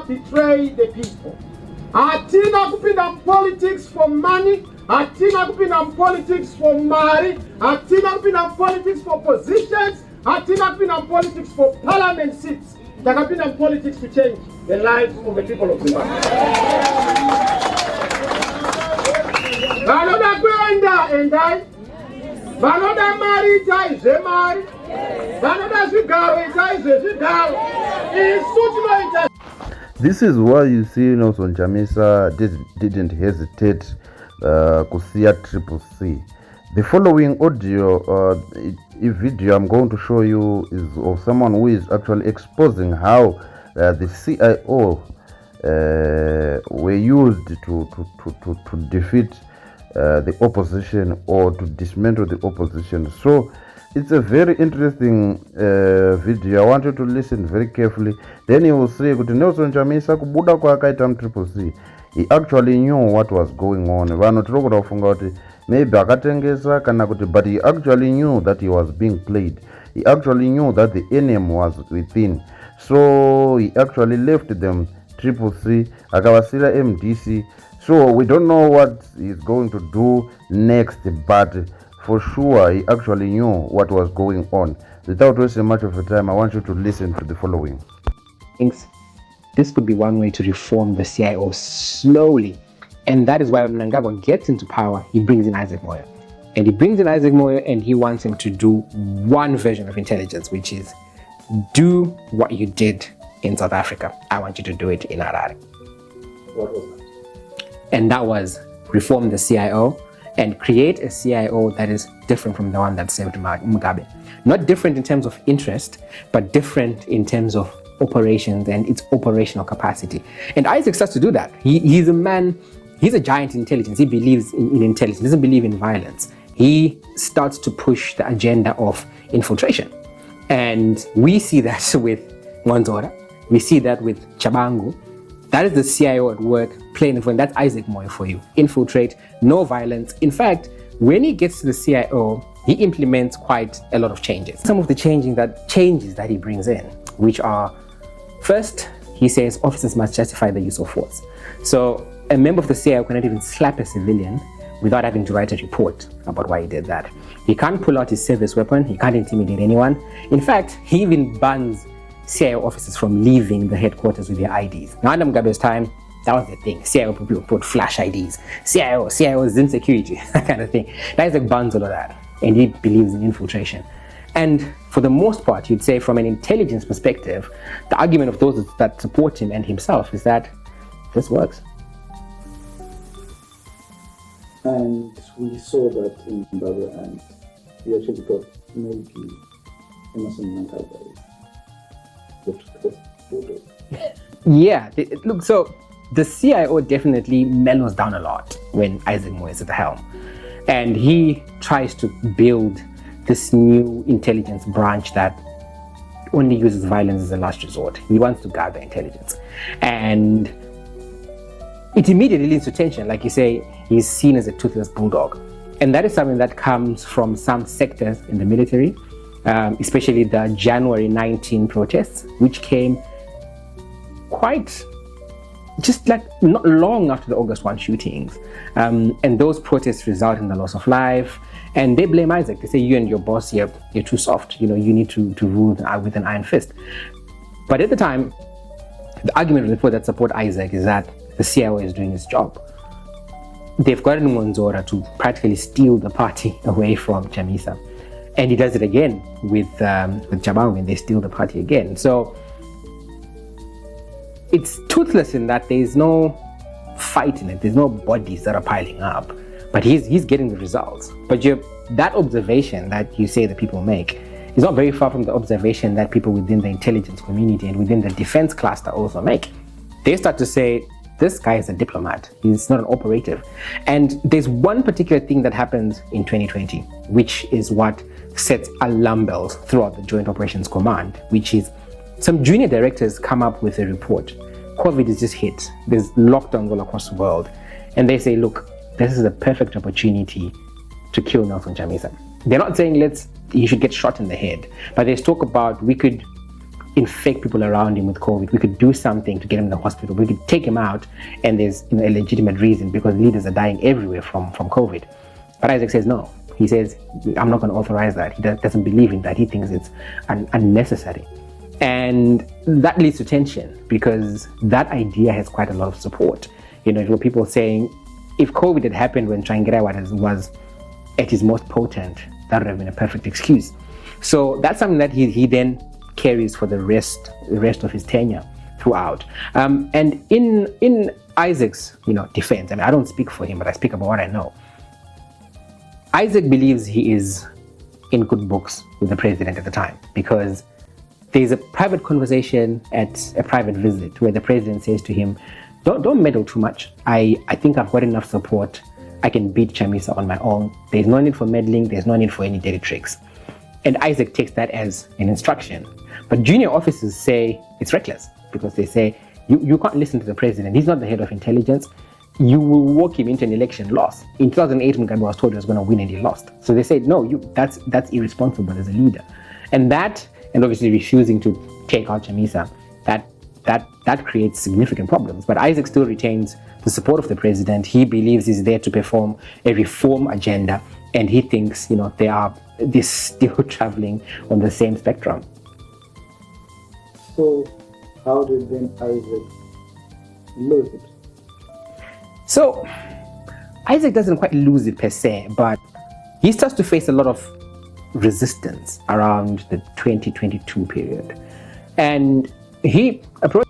betray the people. Hatina kupinda politics for money, hatina kupinda politics for mari, hatina kupinda politics for positions, hatina kupinda politics for parliament seats. Takapinda politics to change the lives of the people of Zimbabwe. Vanoda kuenda endai, vanoda mari itai mari, vanoda zvigaro itai zvigaro. This is why you see Nelson Chamisa didn't hesitate kusia Triple C. The following audio, video I'm going to show you is of someone who is actually exposing how the CIO were used to defeat the opposition or to dismantle the opposition. So it's a very interesting video. I want you to listen very carefully. Then you will see that Nelson Chamisa kubuda kwa akaita Triple C, he actually knew what was going on. Vanhu tirikuda kufunga kuti maybe akatengesa kana kuti, but he actually knew that he was being played. He actually knew that the enemy was within. So he actually left them Triple C, akavasira MDC. So we don't know what he's going to do next, but for sure he actually knew what was going on. Without wasting much of your time, I want you to listen to the following. Thinks this could be one way to reform the CIO slowly. And that is why when Mnangagwa gets into power, he brings in Isaac Moyo. And he brings in Isaac Moyo and he wants him to do one version of intelligence, which is do what you did in South Africa. I want you to do it in Harare. What was that? And that was reform the CIO and create a CIO that is different from the one that served Mugabe. Not different in terms of interest, but different in terms of operations and its operational capacity. And Isaac starts to do that. He's a man, he's a giant in intelligence. He believes in intelligence, he doesn't believe in violence. He starts to push the agenda of infiltration. And we see that with Ngonzora, we see that with Chabangu. That is the CIO at work, playing the phone. That's Isaac Moyo for you. Infiltrate, no violence. In fact, when he gets to the CIO, he implements quite a lot of changes. Some of the changes that he brings in, which are, first, he says officers must justify the use of force. So a member of the CIO cannot even slap a civilian without having to write a report about why he did that. He can't pull out his service weapon. He can't intimidate anyone. In fact, he even bans CIO officers from leaving the headquarters with their IDs. Now, under Mugabe's time, that was the thing. CIO people put flash IDs. CIO is insecurity, that kind of thing. Isaac bans all of that, and he believes in infiltration. And for the most part, you'd say from an intelligence perspective, the argument of those that support him and himself is that this works. And we saw that in Zimbabwe, and we actually thought maybe Emerson Mnangagwa is the toothless. Yeah, look, so the CIO definitely mellows down a lot when Isaac Moyo is at the helm. And he tries to build this new intelligence branch that only uses violence as a last resort. He wants to gather intelligence. And it immediately leads to tension. Like you say, he's seen as a toothless bulldog. And that is something that comes from some sectors in the military, especially the January 19 protests, which came quite just like not long after the August 1 shootings. And those protests result in the loss of life. And they blame Isaac. They say, you and your boss, you're too soft. You know, you need to rule with an iron fist. But at the time, the argument of the people that support Isaac is that the CIO is doing his job. They've gotten Ngonzora to practically steal the party away from Chamisa. And he does it again with Chabangu, and they steal the party again. So it's toothless in that there is no fight in it. There's no bodies that are piling up. But he's getting the results. But that observation that you say that people make is not very far from the observation that people within the intelligence community and within the defense cluster also make. They start to say, this guy is a diplomat. He's not an operative. And there's one particular thing that happens in 2020, which is what sets alarm bells throughout the Joint Operations Command, which is some junior directors come up with a report. COVID is just hit. There's lockdowns all across the world. And they say, look, this is a perfect opportunity to kill Nelson Chamisa. They're not saying you should get shot in the head, but they talk about we could infect people around him with COVID. We could do something to get him in the hospital. We could take him out, and there's a legitimate reason because leaders are dying everywhere from COVID. But Isaac says no. He says, I'm not going to authorize that. He doesn't believe in that. He thinks it's unnecessary. And that leads to tension because that idea has quite a lot of support. People saying, if COVID had happened when Tsvangirai was at his most potent, that would have been a perfect excuse. So that's something that he then carries for the rest of his tenure throughout. And in Isaac's defense, I don't speak for him, but I speak about what I know. Isaac believes he is in good books with the president at the time because there's a private conversation at a private visit where the president says to him, don't meddle too much. I think I've got enough support. I can beat Chamisa on my own. There's no need for meddling. There's no need for any dirty tricks. And Isaac takes that as an instruction. But junior officers say it's reckless because they say, you can't listen to the president. He's not the head of intelligence. You will walk him into an election loss. In 2008, Mugabe was told he was going to win and he lost. So they said, no, that's irresponsible as a leader. And obviously refusing to take out Chamisa, that creates significant problems. But Isaac still retains the support of the president. He believes he's there to perform a reform agenda, and he thinks they're still traveling on the same spectrum. So how did then Isaac lose it? So Isaac doesn't quite lose it per se, but he starts to face a lot of resistance around the 2022 period. And he approached